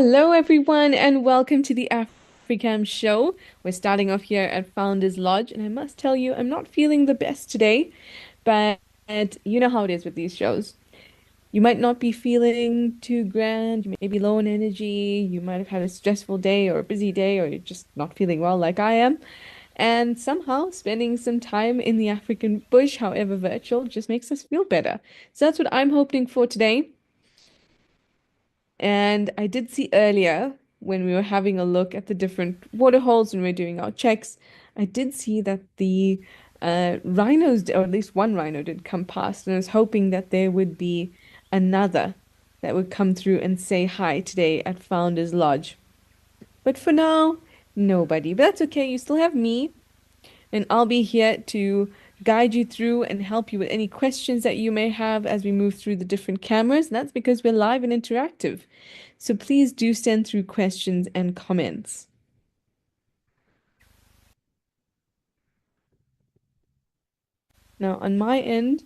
Hello, everyone, and welcome to the Africam show. We're starting off here at Founders Lodge, and I must tell you, I'm not feeling the best today, but you know how it is with these shows. You might not be feeling too grand, you may be low in energy, you might have had a stressful day or a busy day, or you're just not feeling well like I am. And somehow spending some time in the African bush, however virtual, just makes us feel better. So that's what I'm hoping for today. And I did see earlier when we were having a look at the different water holes and we were doing our checks, I did see that the rhinos, or at least one rhino, did come past, and I was hoping that there would be another that would come through and say hi today at Founders Lodge. But for now, nobody. But that's okay. You still have me, and I'll be here to guide you through and help you with any questions that you may have as we move through the different cameras. And that's because we're live and interactive. So please do send through questions and comments. Now, on my end,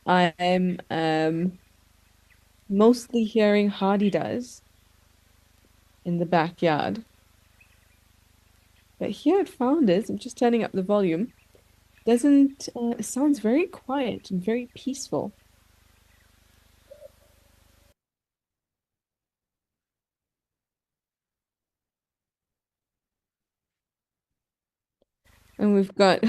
I'm mostly hearing Hardy does in the backyard. But here at Founders, I'm just turning up the volume, doesn't it sounds very quiet and very peaceful. And we've got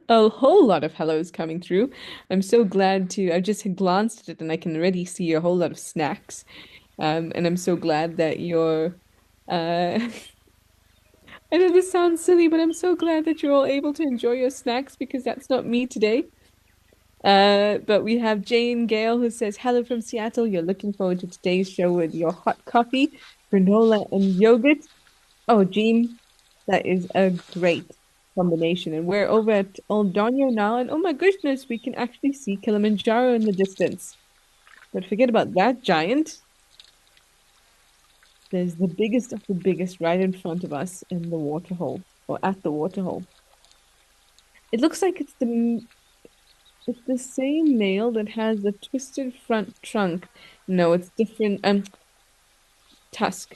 a whole lot of hellos coming through. I'm so glad to, I've just glanced at it and I can already see a whole lot of snacks. And I'm so glad that you're, I know this sounds silly, but I'm so glad that you're all able to enjoy your snacks because that's not me today. But we have Jane Gale who says, Hello from Seattle. You're looking forward to today's show with your hot coffee, granola, and yogurt. Oh, Jean, that is a great combination. And we're over at Oldo now, and oh my goodness, we can actually see Kilimanjaro in the distance. But forget about that giant. There's the biggest of the biggest right in front of us in the waterhole, or at the waterhole. It looks like it's the same male that has the twisted front trunk. No, it's different. Tusk.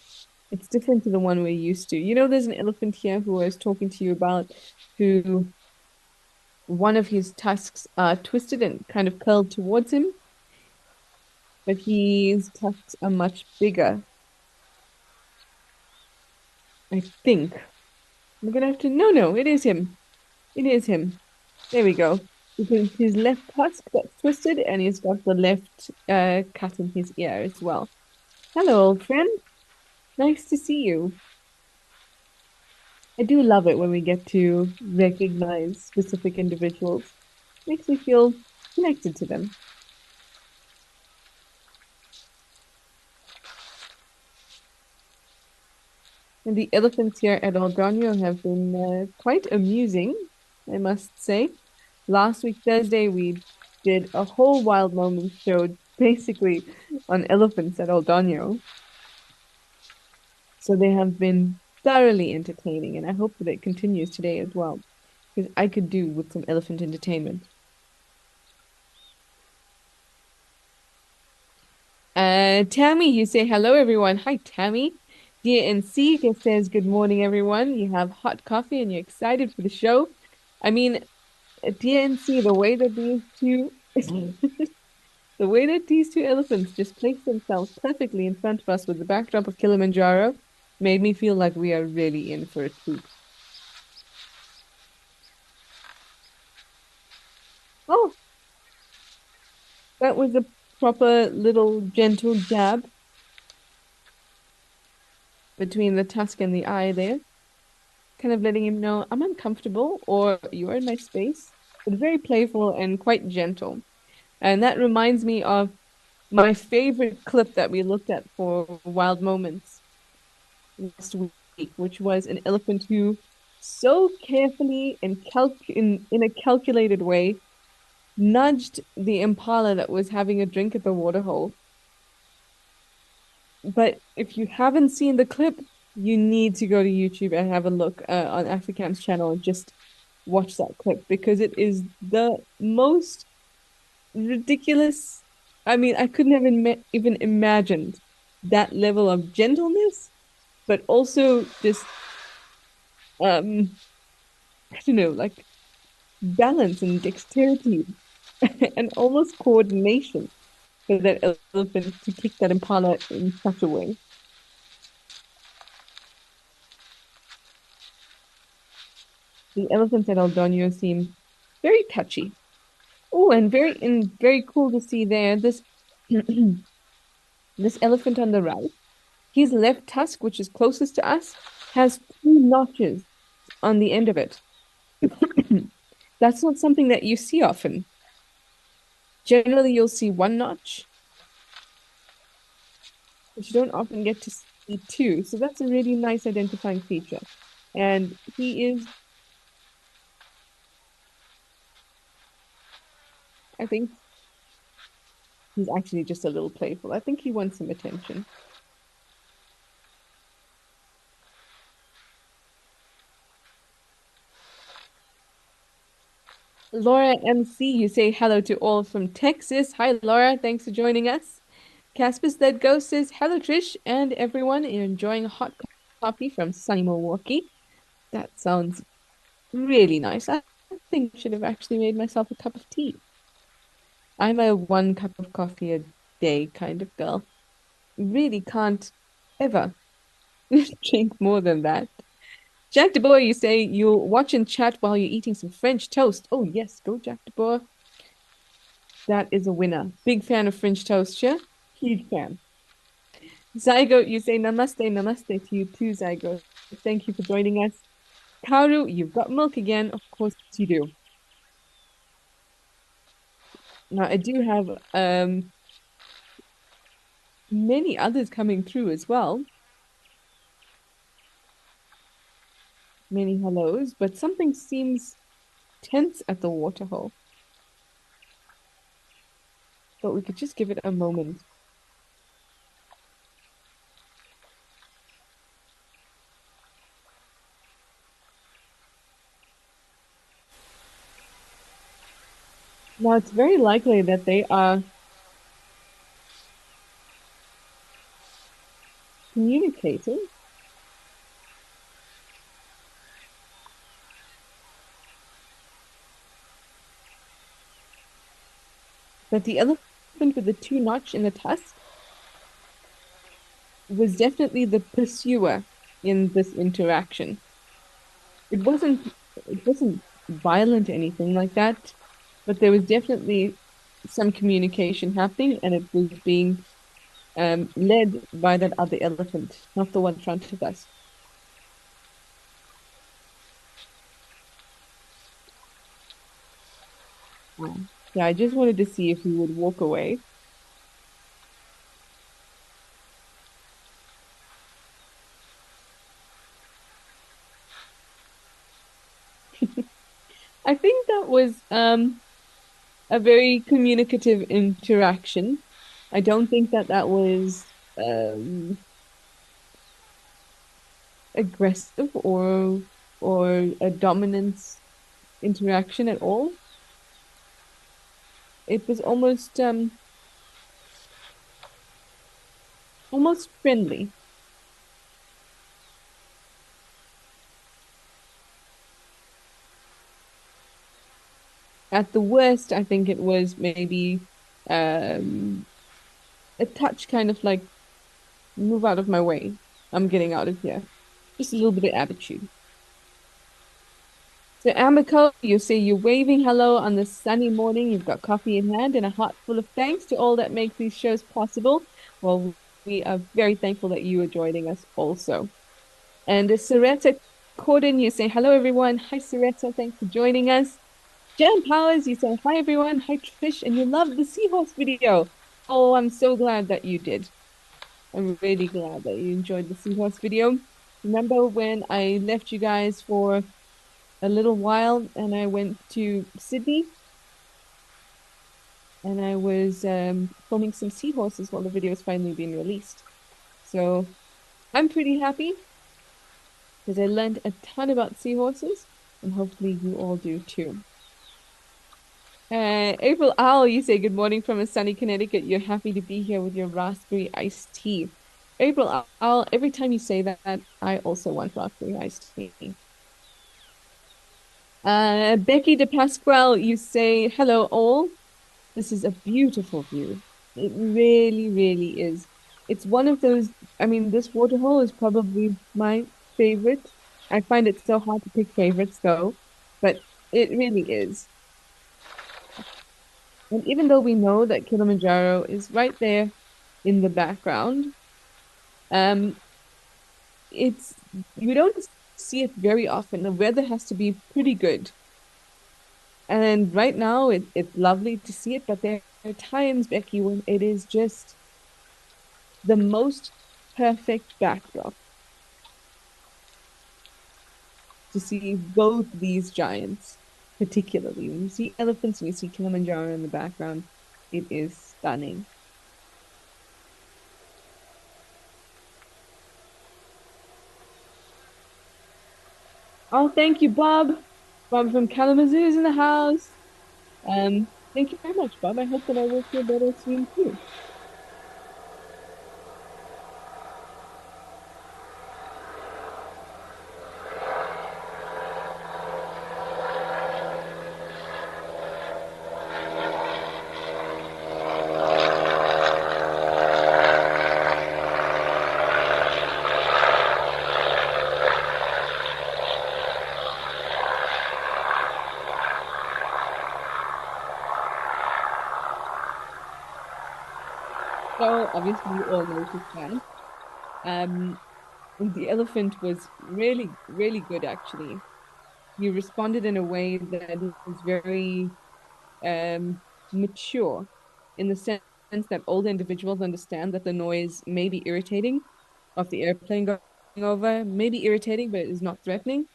It's different to the one we're used to. You know, there's an elephant here who I was talking to you about, who one of his tusks twisted and kind of curled towards him, but his tusks are much bigger, I think. I'm gonna have to. No, no, it is him. It is him. There we go. Because his left tusk got twisted, and he's got the left cut in his ear as well. Hello, old friend. Nice to see you. I do love it when we get to recognize specific individuals. Makes me feel connected to them. And the elephants here at Aldonio have been quite amusing, I must say. Last week, Thursday, we did a whole Wild Moments show basically on elephants at Aldonio. So they have been thoroughly entertaining, and I hope that it continues today as well, because I could do with some elephant entertainment. Tammy, you say hello, everyone. Hi, Tammy. DNC says good morning, everyone. You have hot coffee and you're excited for the show. I mean, DNC, the way that these two, the way that these two elephants just place themselves perfectly in front of us with the backdrop of Kilimanjaro made me feel like we are really in for a treat. Oh, that was a proper little gentle jab between the tusk and the eye there, kind of letting him know I'm uncomfortable or you're in my space, but very playful and quite gentle. And that reminds me of my favorite clip that we looked at for Wild Moments last week, which was an elephant who so carefully and in a calculated way nudged the impala that was having a drink at the waterhole. But if you haven't seen the clip, you need to go to YouTube and have a look on African's channel and just watch that clip because it is the most ridiculous. I mean, I couldn't have even imagined that level of gentleness, but also this I don't know, like balance and dexterity and almost coordination for that elephant to kick that impala in such a way. The elephants at Eldonio seem very touchy. Oh, and very cool to see there. This this elephant on the right, his left tusk, which is closest to us, has two notches on the end of it. That's not something that you see often. Generally, you'll see one notch, but you don't often get to see two. So that's a really nice identifying feature. And he is, I think, he's actually just a little playful. I think he wants some attention. Laura MC, you say hello to all from Texas. Hi, Laura. Thanks for joining us. Caspus Dead Ghost says hello, Trish, and everyone. You're enjoying a hot coffee from sunny Milwaukee. That sounds really nice. I think I should have actually made myself a cup of tea. I'm a one cup of coffee a day kind of girl. Really can't ever drink more than that. Jack DeBoer, you say you'll watch and chat while you're eating some French toast. Oh, yes, go Jack DeBoer. That is a winner. Big fan of French toast, yeah? Huge fan. Zygo, you say namaste, namaste to you too, Zygo. Thank you for joining us. Karu, you've got milk again. Of course you do. Now, I do have many others coming through as well. Many hellos, but something seems tense at the waterhole. But we could just give it a moment. Now, it's very likely that they are communicating. But the elephant with the two notch in the tusk was definitely the pursuer in this interaction. It wasn't violent or anything like that, but there was definitely some communication happening, and it was being led by that other elephant, not the one in front of us. Yeah, I just wanted to see if he would walk away. I think that was a very communicative interaction. I don't think that that was aggressive or a dominance interaction at all. It was almost friendly. At the worst, I think it was maybe um a touch kind of like move out of my way. I'm getting out of here. Just a little bit of attitude. So, Amiko, you say you're waving hello on this sunny morning. You've got coffee in hand and a heart full of thanks to all that make these shows possible. Well, we are very thankful that you are joining us also. And Saretta Corden, you say hello, everyone. Hi, Saretta. Thanks for joining us. Jen Powers, you say hi, everyone. Hi, Trish. And you love the seahorse video. Oh, I'm so glad that you did. I'm really glad that you enjoyed the seahorse video. Remember when I left you guys for a little while and I went to Sydney and I was filming some seahorses while the video is finally being released. So I'm pretty happy because I learned a ton about seahorses and hopefully you all do too. April Owl, you say good morning from a sunny Connecticut. You're happy to be here with your raspberry iced tea. April, I'll every time you say that, I also want raspberry iced tea. Becky de Pasquale, you say, hello all. This is a beautiful view. It really, really is. It's one of those, I mean, this waterhole is probably my favorite. I find it so hard to pick favorites though, but it really is. And even though we know that Kilimanjaro is right there in the background, um, it's you don't see it very often. The weather has to be pretty good. And right now it's lovely to see it, but there are times, Becky, when it is just the most perfect backdrop to see both these giants, particularly. When you see elephants and you see Kilimanjaro in the background, it is stunning. Oh, thank you, Bob. Bob from Kalamazoo is in the house. Thank you very much, Bob. I hope that I will feel better soon too. So obviously you all noticed that. Um, the elephant was really, really good actually. He responded in a way that is very mature in the sense that older individuals understand that the noise may be irritating of the airplane going over, may be irritating, but it is not threatening.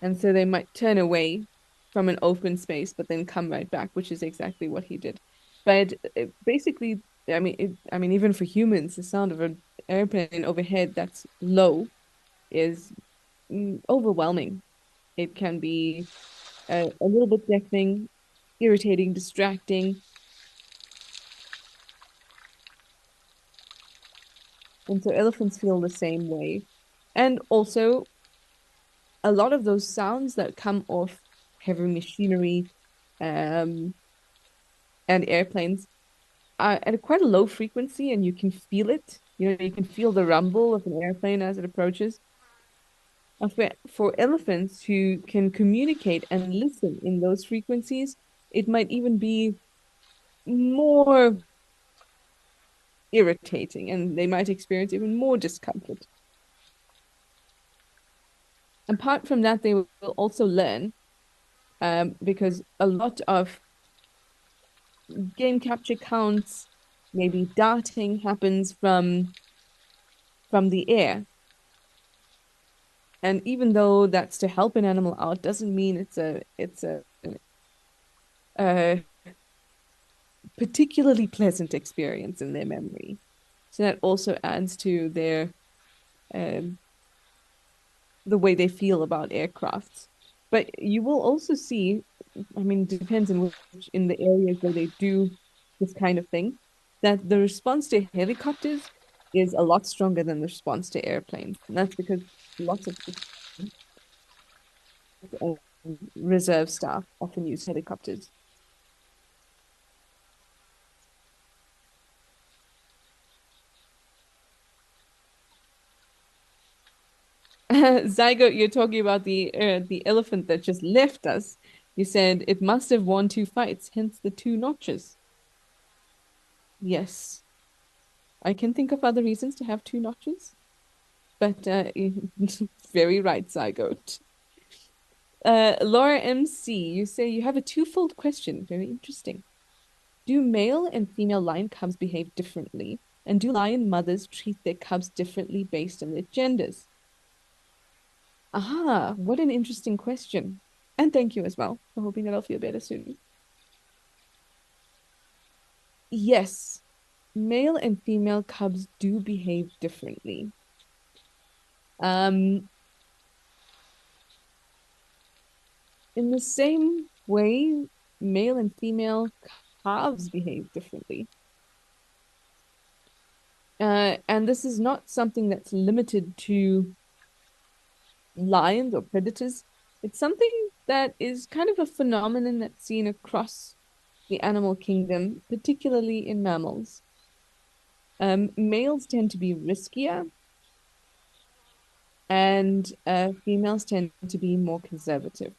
And so they might turn away from an open space, but then come right back, which is exactly what he did. But basically, I mean, even for humans, the sound of an airplane overhead that's low is overwhelming. It can be a little bit deafening, irritating, distracting. And so elephants feel the same way. And also, a lot of those sounds that come off heavy machinery um, and airplanes are at quite a low frequency, and you can feel it. You know, you can feel the rumble of an airplane as it approaches. For elephants who can communicate and listen in those frequencies, it might even be more irritating, and they might experience even more discomfort. Apart from that, they will also learn because a lot of game capture counts, maybe darting happens from the air. And even though that's to help an animal out, doesn't mean a particularly pleasant experience in their memory. So that also adds to their um, the way they feel about aircrafts. But you will also see, I mean, it depends in which in the areas where they do this kind of thing, that the response to helicopters is a lot stronger than the response to airplanes. And that's because lots of reserve staff often use helicopters. Zygote, you're talking about the elephant that just left us. You said it must have won two fights, hence the two notches. Yes, I can think of other reasons to have two notches, but very right, Zygote. Laura MC, you say you have a twofold question. Very interesting. Do male and female lion cubs behave differently? And do lion mothers treat their cubs differently based on their genders? Ah, what an interesting question. And thank you as well for hoping that I'll feel better soon. Yes, male and female cubs do behave differently. Um, in the same way, male and female calves behave differently. And this is not something that's limited to lions or predators. It's something that is kind of a phenomenon that's seen across the animal kingdom, particularly in mammals. Males tend to be riskier, and females tend to be more conservative.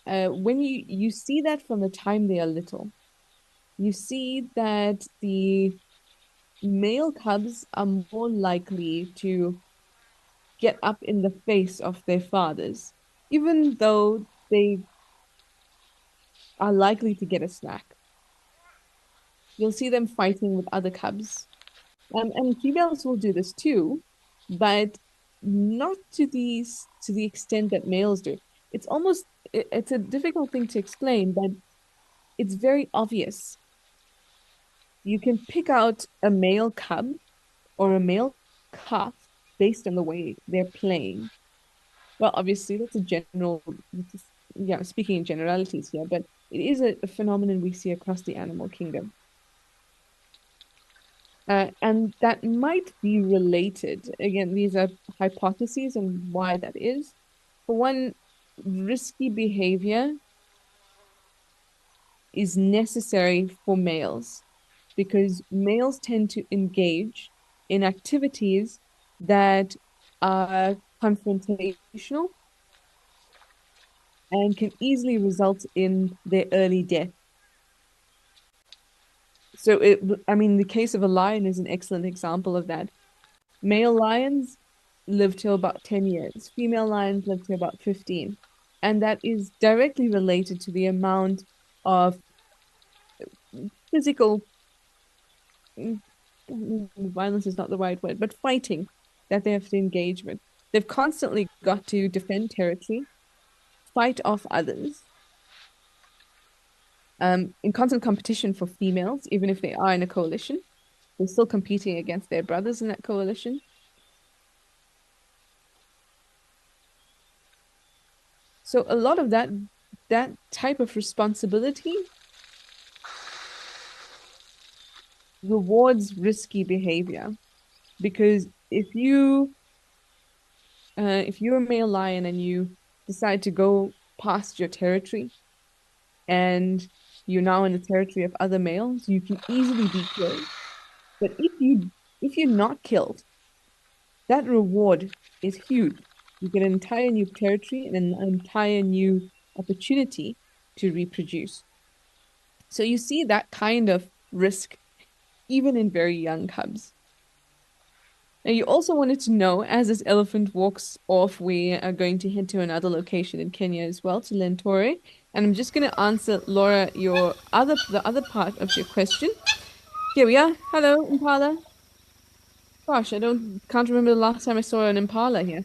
When you see that from the time they are little, you see that the male cubs are more likely to get up in the face of their fathers, even though they are likely to get a snack. You'll see them fighting with other cubs. And females will do this too, but not to the extent that males do. It's almost it's a difficult thing to explain, but it's very obvious. You can pick out a male cub or a male calf based on the way they're playing. Well, obviously, that's a general, yeah, speaking in generalities here, but it is a phenomenon we see across the animal kingdom. And that might be related. Again, these are hypotheses and why that is. For one, risky behavior is necessary for males because males tend to engage in activities that are confrontational and can easily result in their early death. So I mean, the case of a lion is an excellent example of that. Male lions live till about 10 years. Female lions live to about 15. And that is directly related to the amount of physical mm, violence is not the right word, but fighting that they have to engage with. They've constantly got to defend territory, fight off others, in constant competition for females, even if they are in a coalition. They're still competing against their brothers in that coalition. So a lot of that type of responsibility rewards risky behavior because if you're a male lion and you decide to go past your territory and you're now in the territory of other males, you can easily be killed. But if you're not killed, that reward is huge. You get an entire new territory and an entire new opportunity to reproduce. So you see that kind of risk even in very young cubs. Now, you also wanted to know, as this elephant walks off, we are going to head to another location in Kenya as well, to Lentore. And I'm just going to answer, Laura, the other part of your question. Here we are. Hello, Impala. Gosh, can't remember the last time I saw an Impala here.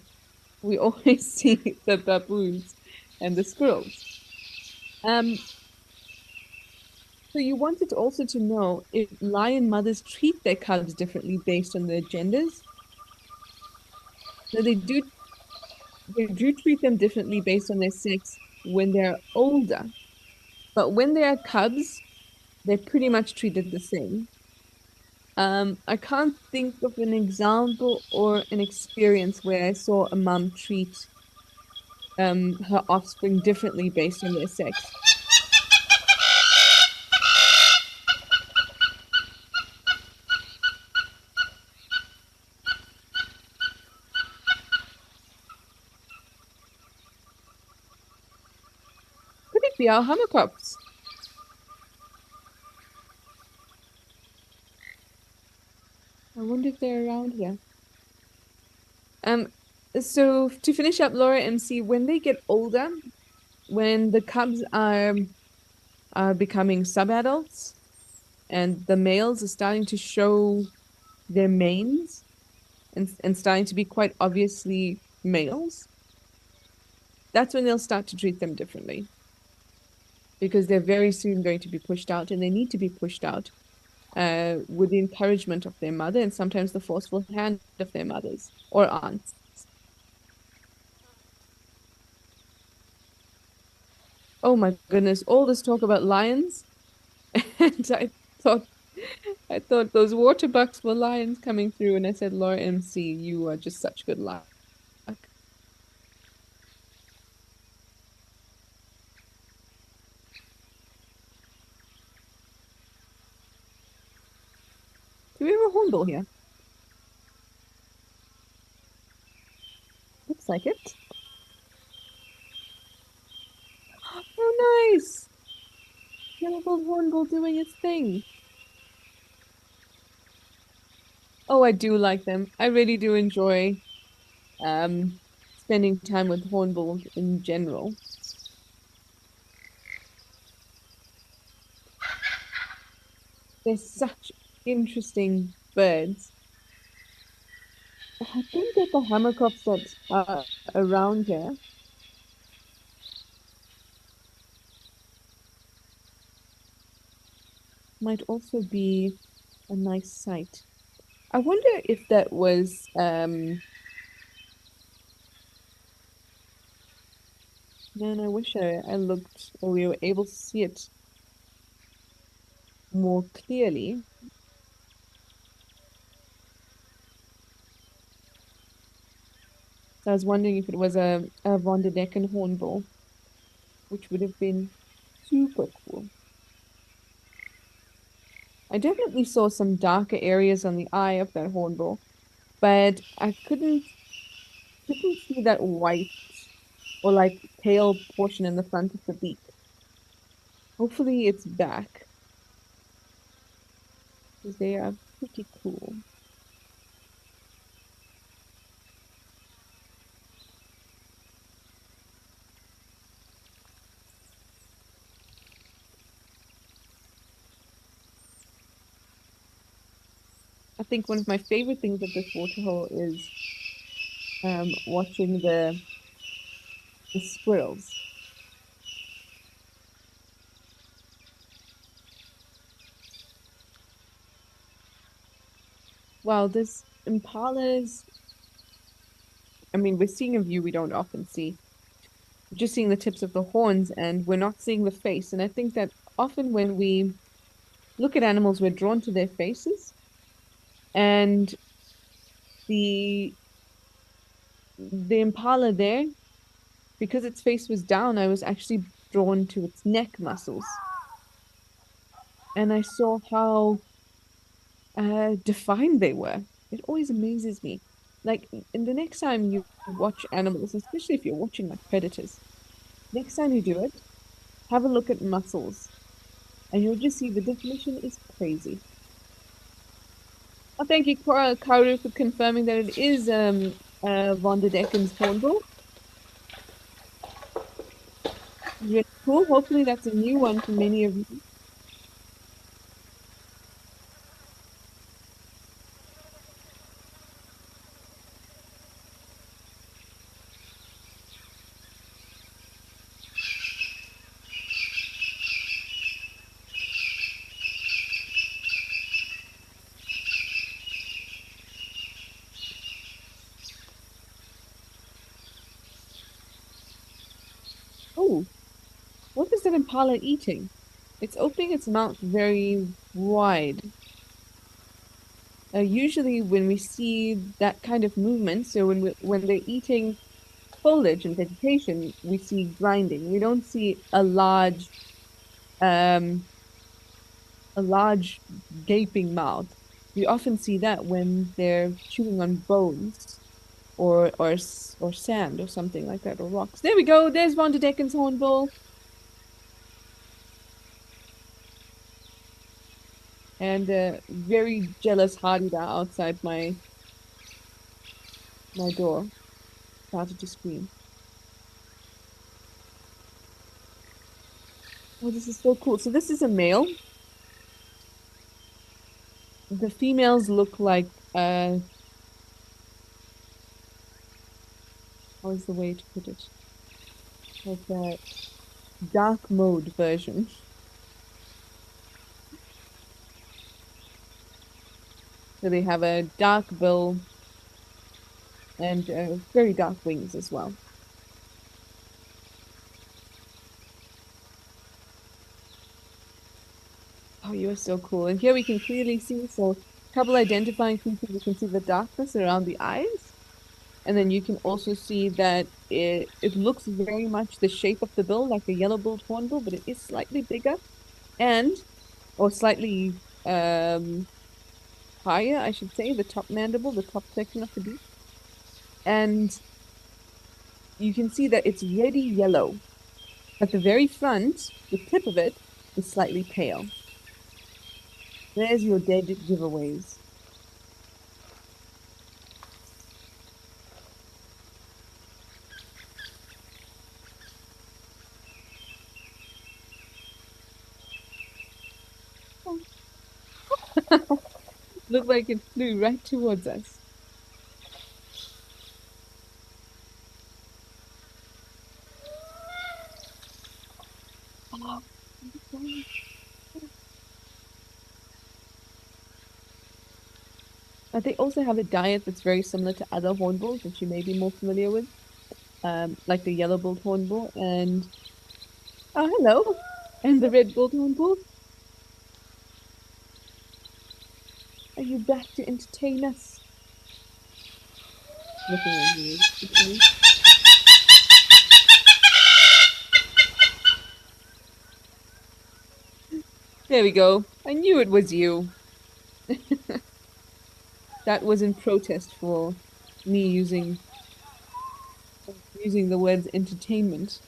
We always see the baboons and the squirrels. Um, so you wanted also to know if lion mothers treat their cubs differently based on their genders. So they do treat them differently based on their sex when they're older. But when they are cubs, they're pretty much treated the same. I can't think of an example or an experience where I saw a mom treat her offspring differently based on their sex. Could it be our hammercrops? I wonder if they're around here. Um, so to finish up, Laura MC, when they get older, when the cubs are becoming sub-adults and the males are starting to show their manes and starting to be quite obviously males, that's when they'll start to treat them differently because they're very soon going to be pushed out and they need to be pushed out with the encouragement of their mother and sometimes the forceful hand of their mothers or aunts. Oh my goodness, all this talk about lions. And I thought I thought those waterbucks were lions coming through, and I said, Laura MC, you are just such good luck. Do we have a hornbill here? Looks like it. Oh, nice! Yellow-billed hornbill doing its thing. Oh, I do like them. I really do enjoy um spending time with hornbills in general. They're such interesting birds. I think that the hammercocks that are around here might also be a nice sight. I wonder if that was man, I wish I looked or we were able to see it more clearly. So I was wondering if it was a Von der Decken hornbill, which would have been super cool. I definitely saw some darker areas on the eye of that hornbill, but I couldn't see that white or like tail portion in the front of the beak. Hopefully it's back because they are pretty cool. I think one of my favorite things at this waterhole is watching the squirrels. Wow, this impalas, I mean, we're seeing a view we don't often see. We're just seeing the tips of the horns and we're not seeing the face. And I think that often when we look at animals, we're drawn to their faces. And the the impala there, because its face was down, I was actually drawn to its neck muscles. And I saw how defined they were. It always amazes me. Like, and the next time you watch animals, especially if you're watching like predators, next time you do it, have a look at muscles, and you'll just see the definition is crazy. Oh, thank you, Karu, for confirming that it is Von der Decken's hornbill. Really cool. Hopefully, that's a new one for many of you. Oh, what is that impala eating? It's opening its mouth very wide. Usually, when we see that kind of movement, so when they're eating foliage and vegetation, we see grinding. We don't see um, a large gaping mouth. We often see that when they're chewing on bones or sand or something like that or rocks. There we go. There's Von der Decken's hornbill and very jealous Hadida outside my door started to scream. Oh, this is so cool. So this is a male. The females look like how is the way to put it? Like a dark mode version. So they have a dark bill and very dark wings as well. Oh, you are so cool. And here we can clearly see, so trouble identifying features, you can see the darkness around the eyes. And then you can also see that it looks very much the shape of the bill, like a yellow-billed hornbill, but it is slightly bigger and or slightly higher, I should say, the top mandible, the top section of the beak. And you can see that it's reddy yellow. At the very front, the tip of it is slightly pale. There's your dead giveaways. Looked like it flew right towards us. Oh, they also have a diet that's very similar to other hornbills that you may be more familiar with, like the yellow-billed hornbill and oh, hello, and the red-billed hornbill. Are you back to entertain us? Looking at you. There we go. I knew it was you. That was in protest for me using the words entertainment.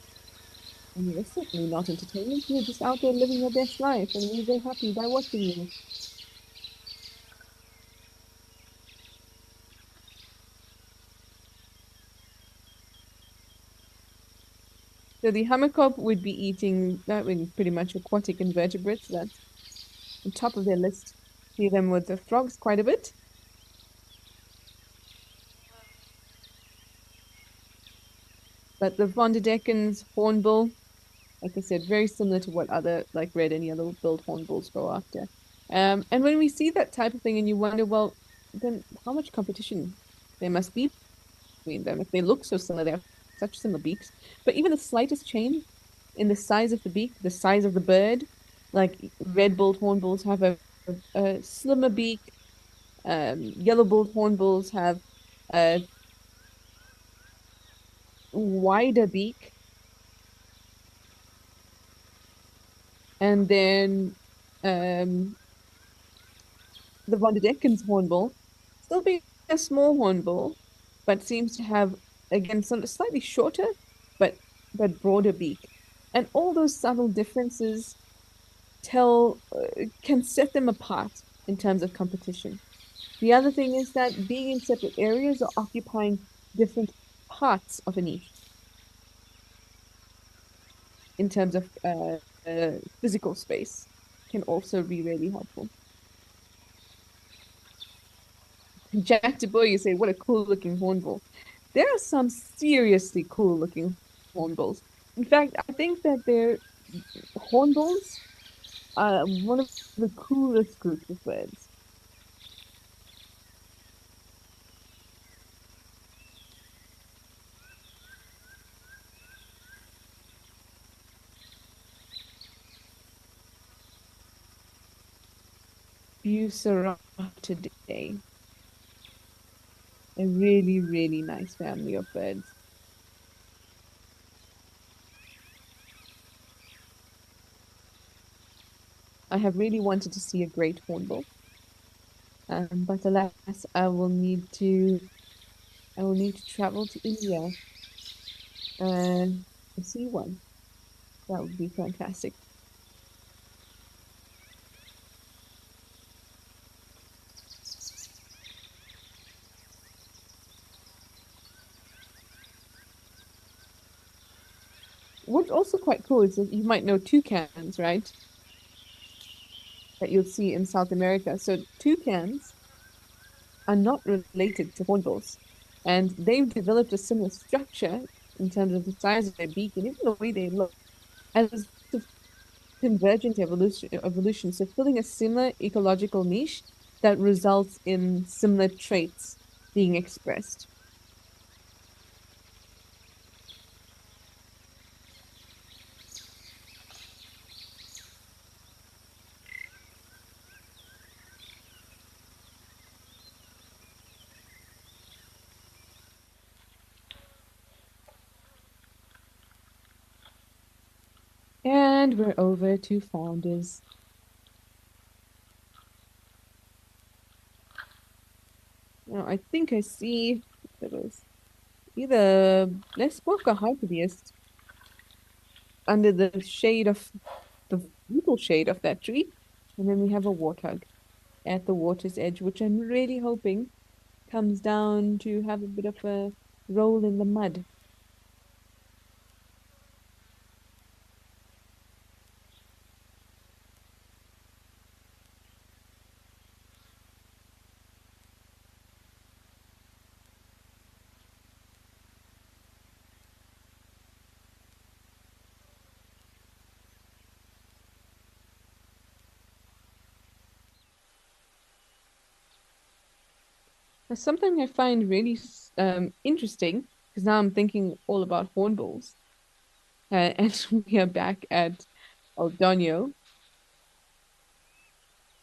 And you were certainly not entertainment. You were just out there living your best life, and we were happy by watching you. So the hammerkop would be eating that would pretty much aquatic invertebrates. That's on top of their list. See them with the frogs quite a bit. But the Von hornbill, like I said, very similar to what other like red and yellow-billed hornbills go after. And when we see that type of thing, and you wonder, well, then how much competition there must be between them if they look so similar? They have such similar beaks. But even the slightest change in the size of the beak, the size of the bird, like red-billed hornbills have a slimmer beak. Yellow-billed hornbills have a wider beak, and then um, the Von hornbill, still being a small hornbill, but seems to have again some slightly shorter, but broader beak, and all those subtle differences tell can set them apart in terms of competition. The other thing is that being in separate areas or occupying different parts of a niche in terms of physical space can also be really helpful. Jack DeBoer, you say, what a cool looking hornbill. There are some seriously cool looking hornbills. In fact, I think that their hornbills are one of the coolest groups of birds. Bucerra today. A really, really nice family of birds. I have really wanted to see a great hornbill, but alas, I will need to travel to India to see one. That would be fantastic. What's also quite cool is that you might know toucans, right? That you'll see in South America. So toucans are not related to hornbills, and they've developed a similar structure in terms of the size of their beak and even the way they look as convergent evolution, so filling a similar ecological niche that results in similar traits being expressed. And we're over to Founders. Now, I think I see it was either Lesbok or Hyperbeast under the shade of the little shade of that tree. And then we have a warthog at the water's edge, which I'm really hoping comes down to have a bit of a roll in the mud. That's something I find really interesting because now I'm thinking all about hornbills. And we are back at Oldo,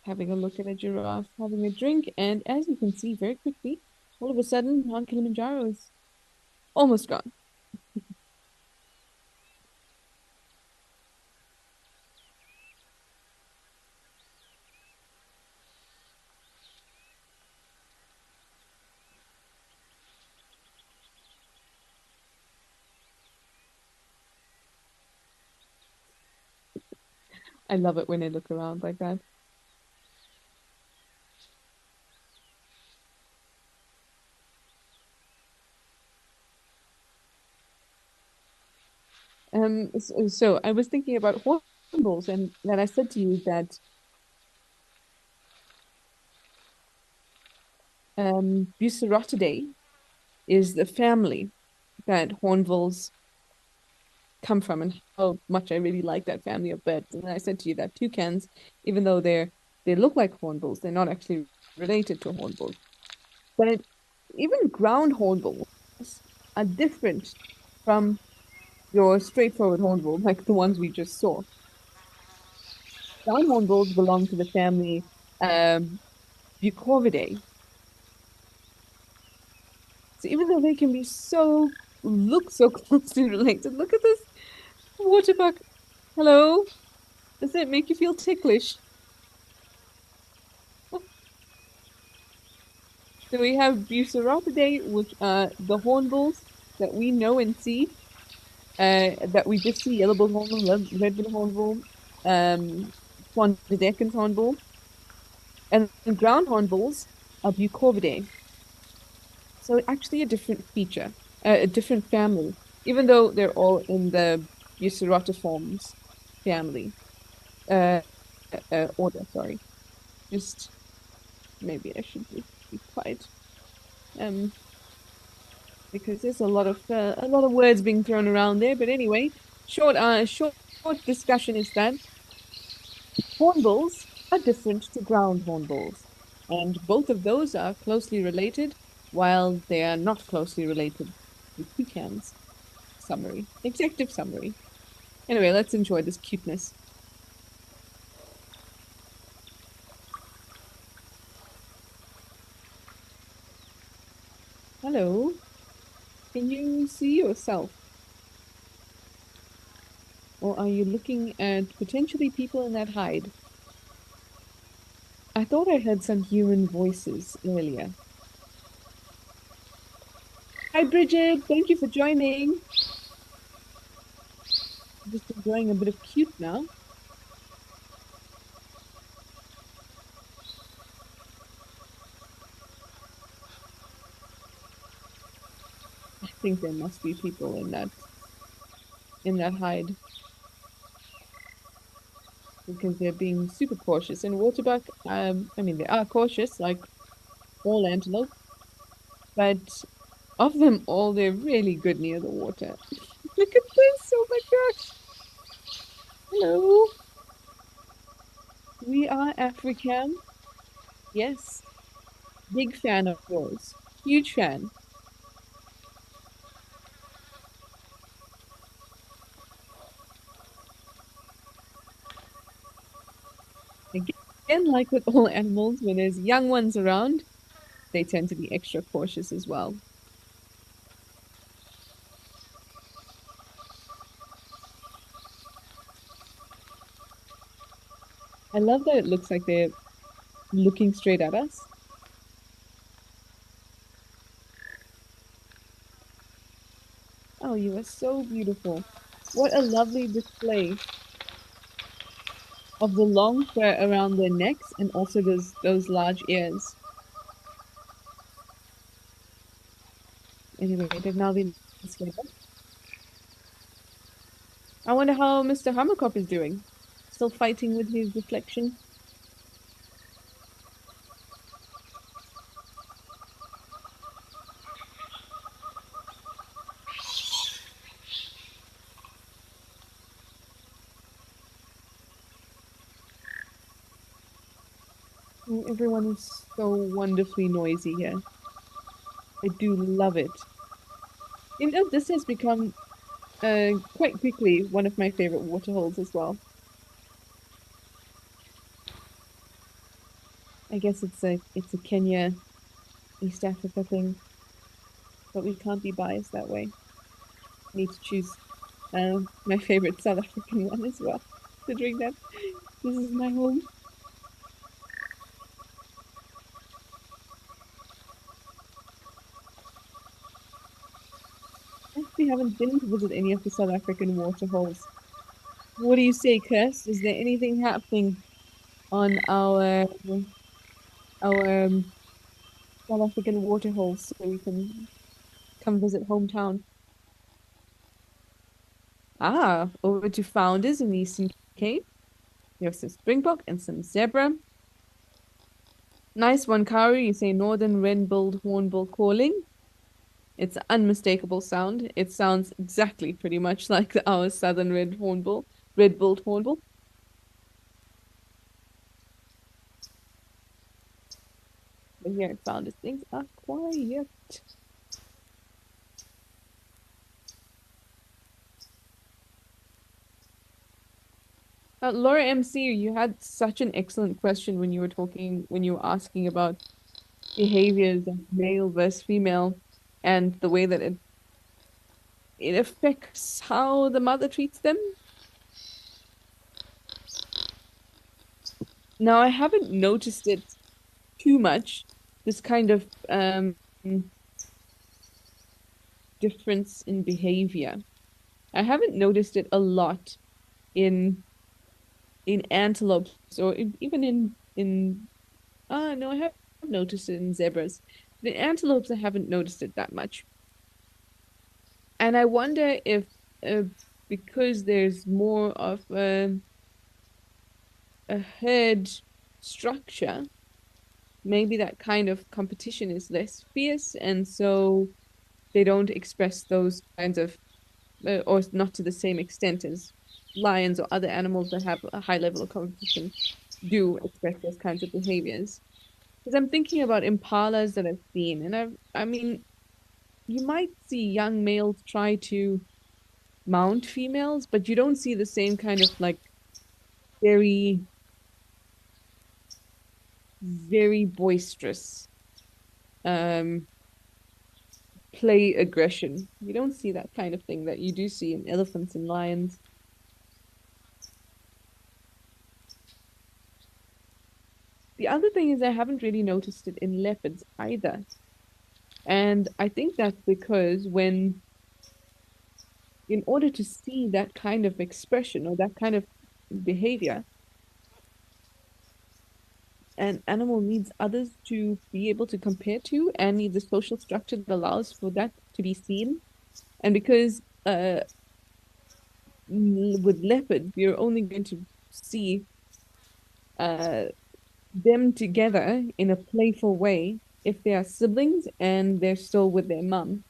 having a look at a giraffe, having a drink, and as you can see very quickly, all of a sudden, Mount Kilimanjaro is almost gone. I love it when I look around like that. So I was thinking about hornbills, and then I said to you that Buceratidae is the family that hornbills come from, and how much I really like that family of birds. And I said to you that toucans, even though they look like hornbills, they're not actually related to hornbills. But even ground hornbills are different from your straightforward hornbill, like the ones we just saw. Ground hornbills belong to the family Bucorvidae. So even though they can be look so closely related, look at this waterbuck. Hello, does it make you feel ticklish? So we have Buceratidae, which are the hornbills that we know and see, that we just see yellow-billed hornbill, red-billed hornbill, Swan-Dedekin's hornbill, and ground hornbills are Bucorvidae. So actually a different feature, a different family, even though they're all in the Buceratiformes family, uh, order, sorry. Just maybe I should be quiet. Um, because there's a lot of words being thrown around there. But anyway, short discussion is that hornbills are different to ground hornbills, and both of those are closely related, while they are not closely related to toucans. Summary, executive summary. Anyway, let's enjoy this cuteness. Hello, can you see yourself, or are you looking at potentially people in that hide? I thought I heard some human voices earlier. Hi, Bridget. Thank you for joining. Just enjoying a bit of cute now. I think there must be people in that hide because they're being super cautious. In Waterbuck, I mean they are cautious like all antelope, but of them all, they're really good near the water. Look at this! Oh my gosh! Hello, we are Africam. Yes, big fan of yours. Huge fan. Again, like with all animals, when there's young ones around, they tend to be extra cautious as well. I love that it looks like they're looking straight at us. Oh, you are so beautiful. What a lovely display of the long fur around their necks and also those large ears. Anyway, they've now been displayed. I wonder how Mr. Hammerkop is doing. Still fighting with his reflection. Oh, everyone is so wonderfully noisy here. I do love it. You know, this has become quite quickly one of my favorite waterholes as well. I guess it's a Kenya, East Africa thing, but we can't be biased that way. I need to choose my favorite South African one as well, considering that this is my home. I actually haven't been to visit any of the South African waterholes. What do you say, Kirst? Is there anything happening on our South African waterholes so we can come visit hometown? Ah, over to Founders in the Eastern Cape. You have some springbok and some zebra. Nice one, Karu. You say northern red-billed hornbill calling. It's an unmistakable sound. It sounds exactly pretty much like our southern red-billed hornbill. But here at Founders, things are quiet. Laura MC, you had such an excellent question when you were asking about behaviors of male versus female and the way that it affects how the mother treats them. Now, I haven't noticed it too much, this kind of difference in behavior. I haven't noticed it a lot in antelopes or even in no, I have noticed it in zebras. The antelopes, I haven't noticed it that much. And I wonder if uh, because there's more of a herd structure, maybe that kind of competition is less fierce, and so they don't express those kinds of, or not to the same extent as lions or other animals that have a high level of competition do express those kinds of behaviors. Because I'm thinking about impalas that I've seen, and I mean, you might see young males try to mount females, but you don't see the same kind of like very, very boisterous um play aggression. You don't see that kind of thing that you do see in elephants and lions. The other thing is I haven't really noticed it in leopards either. And I think that's because in order to see that kind of expression or that kind of behavior, an animal needs others to be able to compare to and need the social structure that allows for that to be seen. And because with leopards, you're only going to see uh, them together in a playful way if they are siblings and they're still with their mum.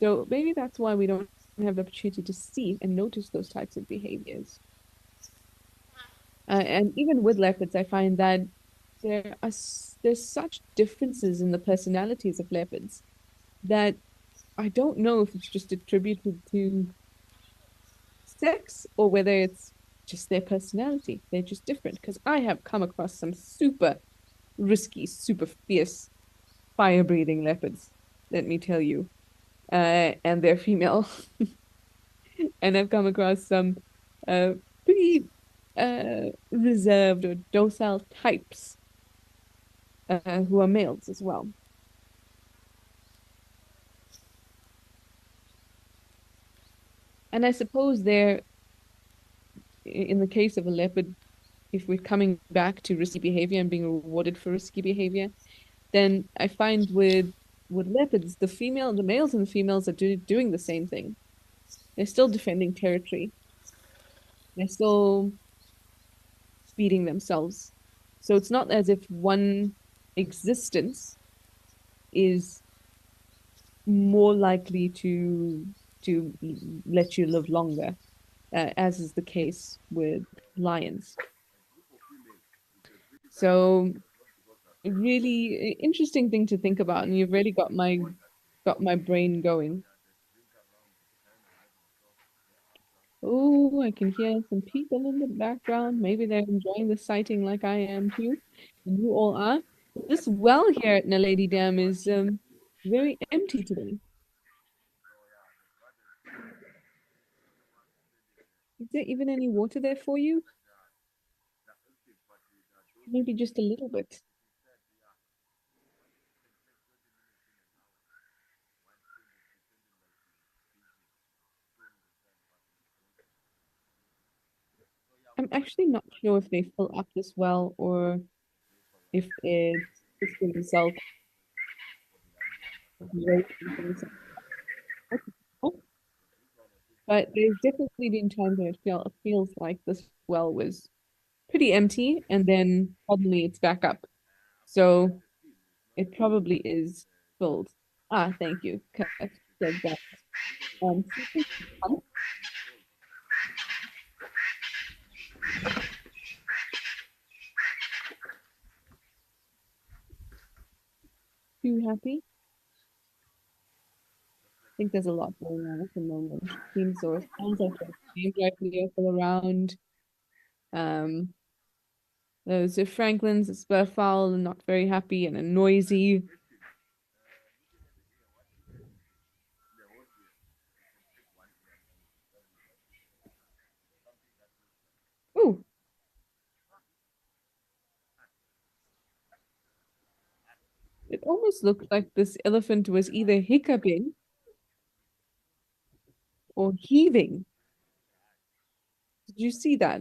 So maybe that's why we don't have the opportunity to see and notice those types of behaviors. And even with leopards, I find that there's such differences in the personalities of leopards that I don't know if it's just attributed to sex or whether it's just their personality. They're just different. Because I have come across some super risky, super fierce fire-breathing leopards, let me tell you. And they're female. And I've come across some pretty reserved or docile types who are males as well. And I suppose there, in the case of a leopard, if we're coming back to risky behavior and being rewarded for risky behavior, then I find with leopards, the males and the females are doing the same thing. They're still defending territory. They're still feeding themselves. So it's not as if one existence is more likely to let you live longer, as is the case with lions. So really interesting thing to think about, and you've really got my brain going. Oh, I can hear some people in the background. Maybe they're enjoying the sighting like I am too. And you all are. This well here at Naledi Dam is very empty today. Is there even any water there for you? Maybe just a little bit. I'm actually not sure if they fill up this well or if it's system itself. But there's definitely been times when it feels like this well was pretty empty and then suddenly it's back up. So it probably is filled. Ah, thank you. Kat said that. Something fun. You happy? I think there's a lot going on at the moment. Seems or sounds like there's game directly all around. Um, those are Franklin's, a spurfowl, and not very happy and a noisy. Oh, it almost looked like this elephant was either hiccuping or heaving. Did you see that?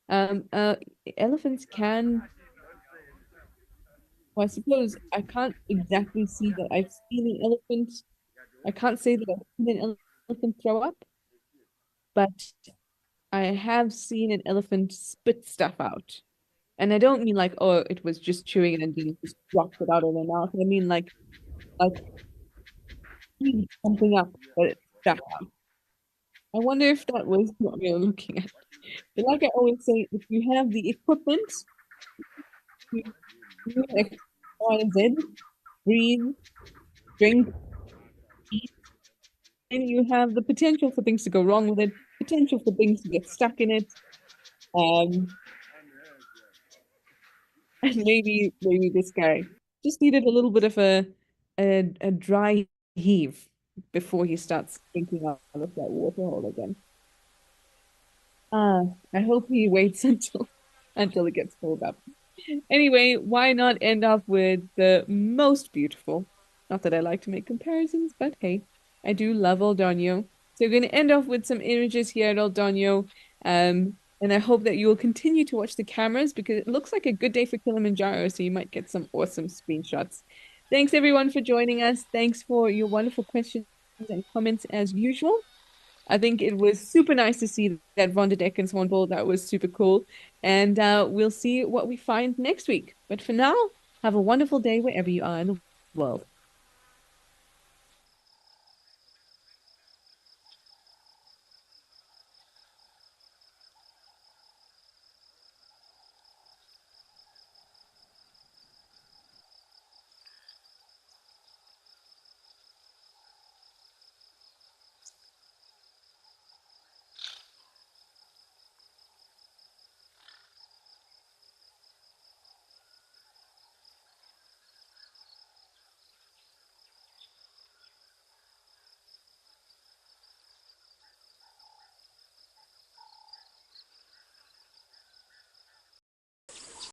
Um, uh, Elephants can, well, I suppose I can't exactly see that I've seen an elephant. I can't say that I've seen an elephant throw up, but I have seen an elephant spit stuff out. And I don't mean like, oh, it was just chewing and then just dropped it out of their mouth. I mean like eating something up, but it's stuck out. I wonder if that was what we were looking at. But like I always say, if you have the equipment to do X, Y, and Z, breathe, drink, eat, and you have the potential for things to go wrong with it, potential for things to get stuck in it. Um, and maybe this guy just needed a little bit of a dry heave before he starts drinking out of that water hole again. I hope he waits until it gets filled up. Anyway, why not end off with the most beautiful? Not that I like to make comparisons, but hey, I do love Oldonyo. So we're going to end off with some images here at Oldonyo. And I hope that you will continue to watch the cameras because it looks like a good day for Kilimanjaro, so you might get some awesome screenshots. Thanks everyone for joining us. Thanks for your wonderful questions and comments as usual. I think it was super nice to see that Von der Decken's Hornbill. That was super cool. And we'll see what we find next week. But for now, have a wonderful day wherever you are in the world.